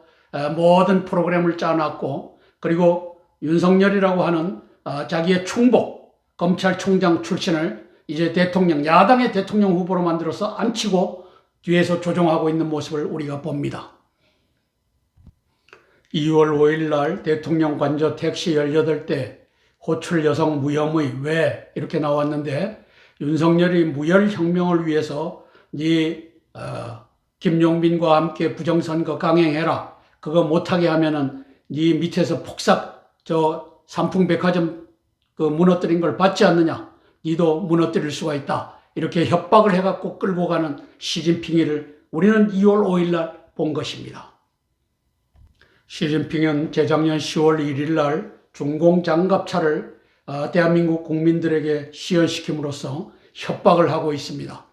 모든 프로그램을 짜놨고, 그리고 윤석열이라고 하는 자기의 충복, 검찰총장 출신을 이제 대통령, 야당의 대통령 후보로 만들어서 앉히고 뒤에서 조종하고 있는 모습을 우리가 봅니다. 2월 5일 날 대통령 관저 택시 18대 호출 여성 무혐의 왜 이렇게 나왔는데, 윤석열이 무혈혁명을 위해서 김용빈과 함께 부정선거 강행해라. 그거 못하게 하면은 네 밑에서 폭삭 삼풍백화점 그 무너뜨린 걸 받지 않느냐. 니도 무너뜨릴 수가 있다. 이렇게 협박을 해갖고 끌고 가는 시진핑이를 우리는 2월 5일 날 본 것입니다. 시진핑은 재작년 10월 1일 날 중공 장갑차를 대한민국 국민들에게 시연시킴으로써 협박을 하고 있습니다.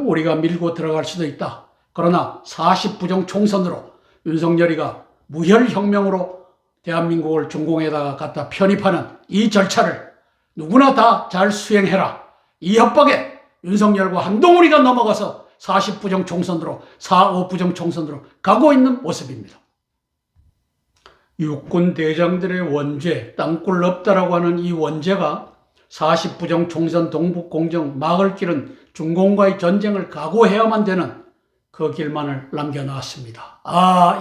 우리가 밀고 들어갈 수도 있다. 그러나 40부정 총선으로 윤석열이가 무혈혁명으로 대한민국을 중공에다가 갖다 편입하는 이 절차를 누구나 다 잘 수행해라. 이 협박에 윤석열과 한동훈이가 넘어가서 40부정 총선으로 45부정 총선으로 가고 있는 모습입니다. 육군 대장들의 원죄, 땅굴 없다라고 하는 이 원죄가 40부정 총선 동북공정 막을 길은 중공과의 전쟁을 각오해야만 되는 그 길만을 남겨놨습니다.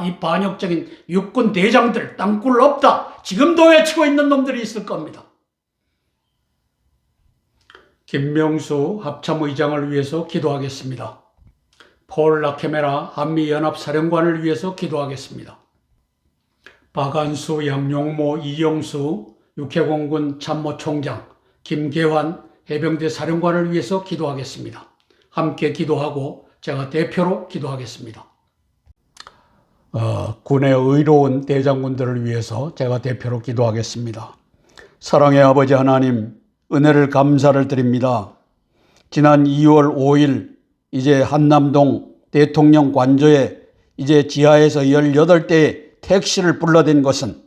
이 반역적인 육군 대장들 땅굴 없다. 지금도 외치고 있는 놈들이 있을 겁니다. 김명수 합참의장을 위해서 기도하겠습니다. 폴 라케메라 한미연합사령관을 위해서 기도하겠습니다. 박안수, 양용모, 이영수 육해공군 참모총장, 김계환 해병대 사령관을 위해서 기도하겠습니다. 함께 기도하고 제가 대표로 기도하겠습니다. 군의 의로운 대장군들을 위해서 제가 대표로 기도하겠습니다. 사랑의 아버지 하나님, 은혜를 감사를 드립니다. 지난 2월 5일 이제 한남동 대통령 관저에 이제 지하에서 18대의 택시를 불러댄 것은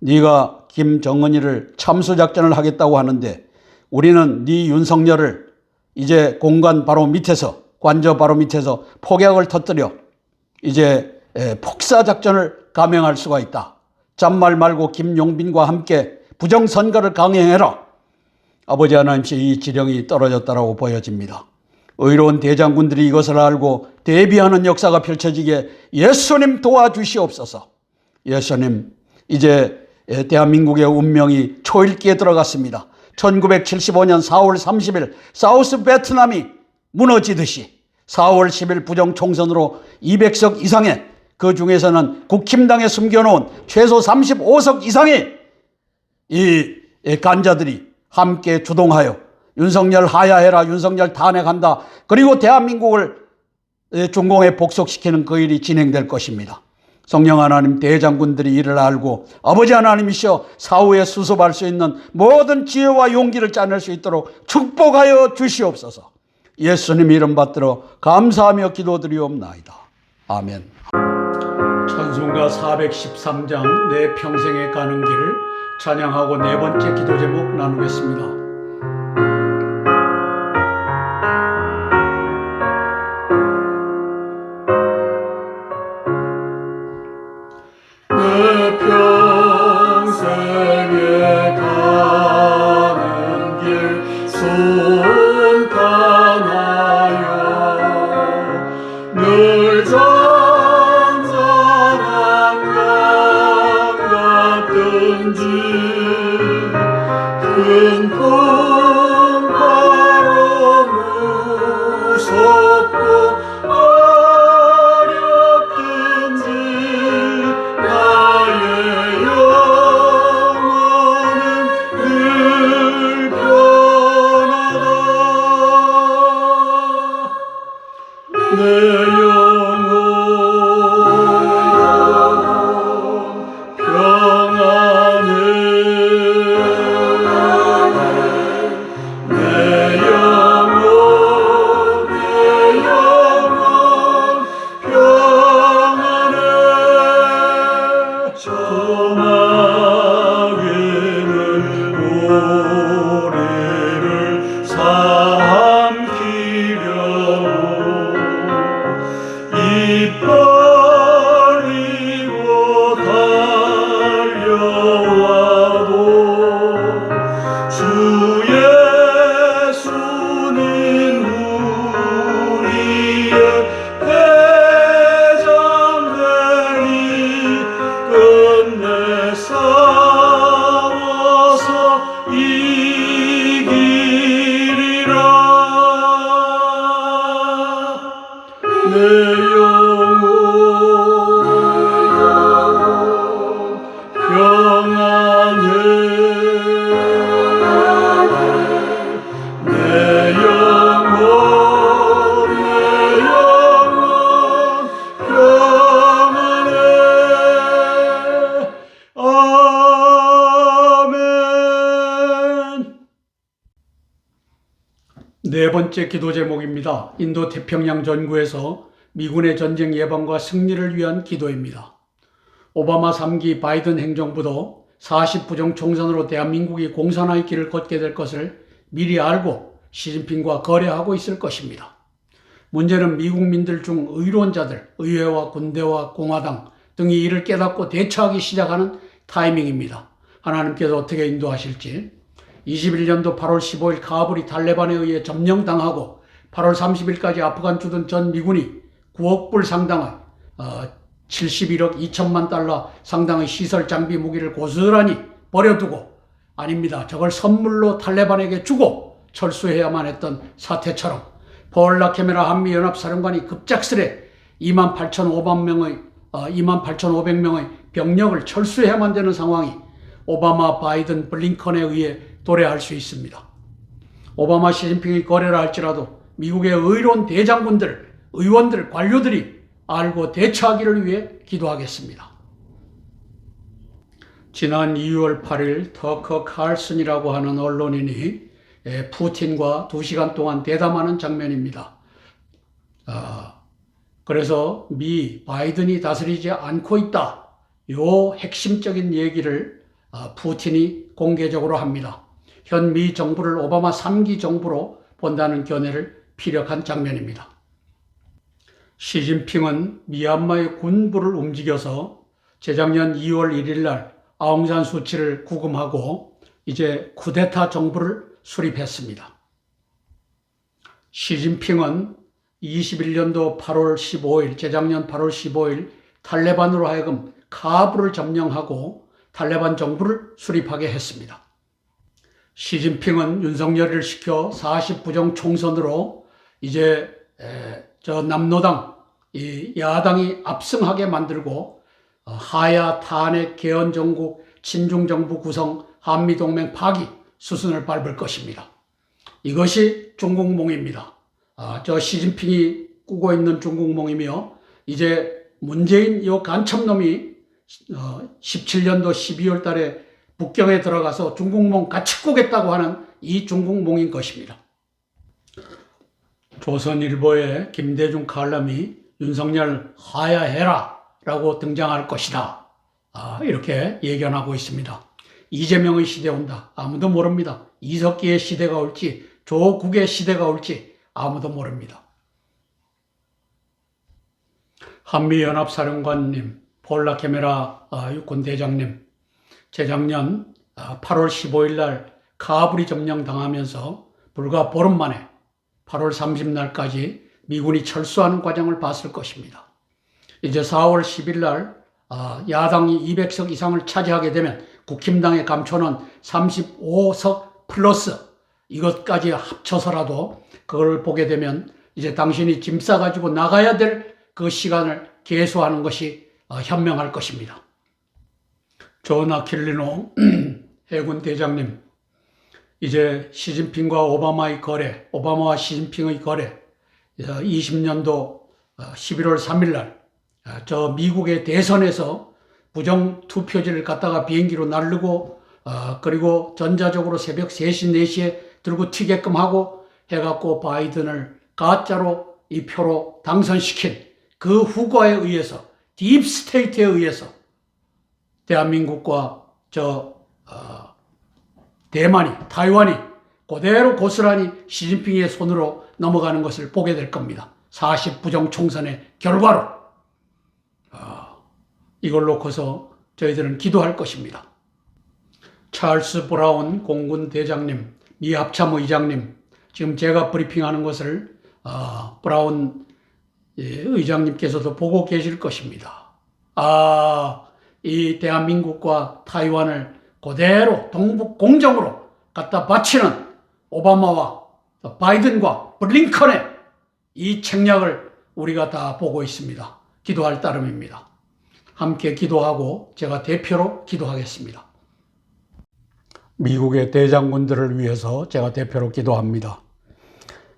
네가 김정은이를 참수작전을 하겠다고 하는데 우리는 네 윤석열을 이제 공간 바로 밑에서 관저 바로 밑에서 폭약을 터뜨려 이제 폭사작전을 감행할 수가 있다. 잔말 말고 김용빈과 함께 부정선거를 강행해라. 아버지 하나님께 이 지령이 떨어졌다고 보여집니다. 의로운 대장군들이 이것을 알고 대비하는 역사가 펼쳐지게 예수님 도와주시옵소서. 예수님, 이제 대한민국의 운명이 초읽기에 들어갔습니다. 1975년 4월 30일 사우스 베트남이 무너지듯이 4월 10일 부정총선으로 200석 이상의 그 중에서는 국힘당에 숨겨놓은 최소 35석 이상의 이 간자들이 함께 주동하여 윤석열 하야해라, 윤석열 탄핵한다. 그리고 대한민국을 중공에 복속시키는 그 일이 진행될 것입니다. 성령 하나님, 대장군들이 이를 알고 아버지 하나님이시여 사후에 수습할 수 있는 모든 지혜와 용기를 짜낼 수 있도록 축복하여 주시옵소서. 예수님 이름 받들어 감사하며 기도드리옵나이다. 아멘. 찬송가 413장 내 평생에 가는 길을 찬양하고 네 번째 기도 제목 나누겠습니다. 내 평생에 가는 길 손가나요 늘 잔잔한 강 같든지 큰 풍파로 무섭고 어렵든지 나의 영혼은 늘 변하다. 내 영혼 평안해. 내 영혼 평안해. 저마게는 우리를 삼키려고 입 벌리고 달려와도 주 예수는 우리의 대장되니 끝내 싸워서 이기리라. 내 영혼 평안해 내 영혼 평안해 아멘. 네 번째 기도 제목입니다. 인도 태평양 전구에서 미군의 전쟁 예방과 승리를 위한 기도입니다. 오바마 3기 바이든 행정부도 40부정 총선으로 대한민국이 공산화의 길을 걷게 될 것을 미리 알고 시진핑과 거래하고 있을 것입니다. 문제는 미국민들 중 의로운 자들, 의회와 군대와 공화당 등이 이를 깨닫고 대처하기 시작하는 타이밍입니다. 하나님께서 어떻게 인도하실지. 21년도 8월 15일 카불이 탈레반에 의해 점령당하고 8월 30일까지 아프간 주둔 전 미군이 9억 불 상당의 71억 2천만 달러 상당의 시설 장비 무기를 고스란히 버려두고, 아닙니다, 저걸 선물로 탈레반에게 주고 철수해야만 했던 사태처럼 폴 라케메라 한미연합사령관이 급작스레 28,500명의 병력을 철수해야만 되는 상황이 오바마, 바이든, 블링컨에 의해 도래할 수 있습니다. 오바마, 시진핑이 거래를 할지라도 미국의 의로운 대장군들, 의원들, 관료들이 알고 대처하기를 위해 기도하겠습니다. 지난 2월 8일 터커 칼슨이라고 하는 언론인이 푸틴과 2시간 동안 대담하는 장면입니다. 그래서 바이든이 다스리지 않고 있다, 요 핵심적인 얘기를 푸틴이 공개적으로 합니다. 현 미 정부를 오바마 3기 정부로 본다는 견해를 피력한 장면입니다. 시진핑은 미얀마의 군부를 움직여서 재작년 2월 1일 날 아웅산 수치를 구금하고 이제 쿠데타 정부를 수립했습니다. 시진핑은 21년도 8월 15일, 재작년 8월 15일 탈레반으로 하여금 카불을 점령하고 탈레반 정부를 수립하게 했습니다. 시진핑은 윤석열을 시켜 40부정 총선으로 이제 저 남노당, 이 야당이 압승하게 만들고 하야 탄핵 개헌 정국 친중 정부 구성 한미동맹 파기 수순을 밟을 것입니다. 이것이 중국몽입니다. 저 시진핑이 꾸고 있는 중국몽이며, 이제 문재인 이 간첩놈이 17년도 12월 달에 북경에 들어가서 중국몽 같이 꾸겠다고 하는 이 중국몽인 것입니다. 조선일보의 김대중 칼럼이 윤석열 하야해라 라고 등장할 것이다, 이렇게 예견하고 있습니다. 이재명의 시대 온다, 아무도 모릅니다. 이석기의 시대가 올지 조국의 시대가 올지 아무도 모릅니다. 한미연합사령관님, 폴 라케메라 육군대장님, 재작년 8월 15일 날 카불이 점령당하면서 불과 보름 만에 8월 30날까지 미군이 철수하는 과정을 봤을 것입니다. 이제 4월 10일 날 야당이 200석 이상을 차지하게 되면 국힘당에 감춰놓은 35석 플러스 이것까지 합쳐서라도 그걸 보게 되면 이제 당신이 짐 싸가지고 나가야 될 그 시간을 계수하는 것이 현명할 것입니다. 존 아킬리노 해군 대장님, 이제 시진핑과 오바마의 거래, 오바마와 시진핑의 거래, 20년도 11월 3일 날 저 미국의 대선에서 부정 투표지를 갖다가 비행기로 날르고 그리고 전자적으로 새벽 3시, 4시에 들고 튀게끔 하고 해갖고 바이든을 가짜로 이 표로 당선시킨 그 후과에 의해서, 딥스테이트에 의해서 대한민국과 대만이, 타이완이 그대로 고스란히 시진핑의 손으로 넘어가는 것을 보게 될 겁니다. 40부정 총선의 결과로. 이걸 놓고서 저희들은 기도할 것입니다. 찰스 브라운 공군 대장님, 미 합참 의장님, 지금 제가 브리핑하는 것을 브라운 의장님께서도 보고 계실 것입니다. 이 대한민국과 타이완을 그대로 동북 공정으로 갖다 바치는 오바마와 바이든과 블링컨의 이 책략을 우리가 다 보고 있습니다. 기도할 따름입니다. 함께 기도하고 제가 대표로 기도하겠습니다. 미국의 대장군들을 위해서 제가 대표로 기도합니다.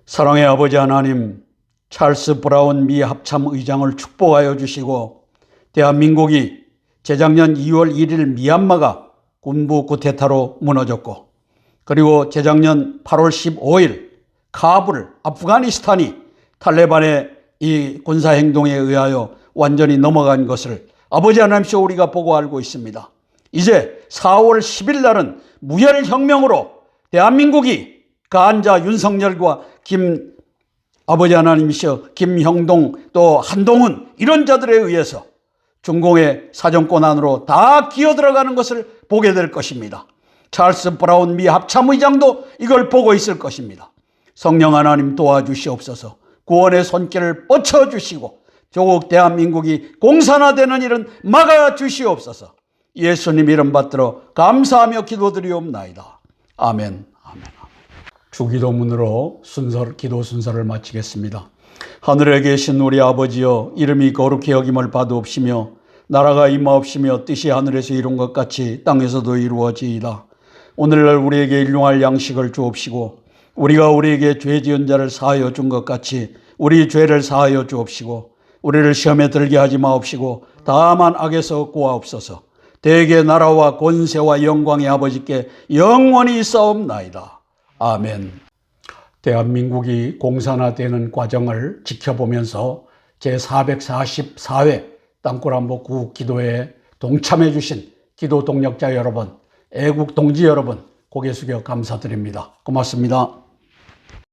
사랑의 아버지 하나님, 찰스 브라운 미 합참의장을 축복하여 주시고 대한민국이 재작년 2월 1일 미얀마가 군부 쿠데타로 무너졌고 그리고 재작년 8월 15일 카불, 아프가니스탄이 탈레반의 이 군사행동에 의하여 완전히 넘어간 것을 아버지 하나님께서 우리가 보고 알고 있습니다. 이제 4월 10일 날은 무혈혁명으로 대한민국이 간자 윤석열과 아버지 하나님이셔 김형동 또 한동훈 이런 자들에 의해서 중공의 사정권 안으로 다 기어들어가는 것을 보게 될 것입니다. 찰스 브라운 미 합참의장도 이걸 보고 있을 것입니다. 성령 하나님 도와주시옵소서. 구원의 손길을 뻗쳐주시고 조국 대한민국이 공산화되는 일은 막아주시옵소서. 예수님 이름 받들어 감사하며 기도드리옵나이다. 아멘. 아멘. 주기도문으로 기도 순서를 마치겠습니다. 하늘에 계신 우리 아버지여, 이름이 거룩히 여김을 받으옵시며 나라가 임하옵시며 뜻이 하늘에서 이룬 것 같이 땅에서도 이루어지이다. 오늘날 우리에게 일용할 양식을 주옵시고 우리가 우리에게 죄 지은 자를 사하여 준 것 같이 우리 죄를 사하여 주옵시고 우리를 시험에 들게 하지 마옵시고 다만 악에서 구하옵소서. 대개 나라와 권세와 영광의 아버지께 영원히 있사옵나이다. 아멘. 대한민국이 공산화되는 과정을 지켜보면서 제444회 땅굴안보 구국기도회에 동참해 주신 기도 동력자 여러분, 애국 동지 여러분, 고개 숙여 감사드립니다. 고맙습니다.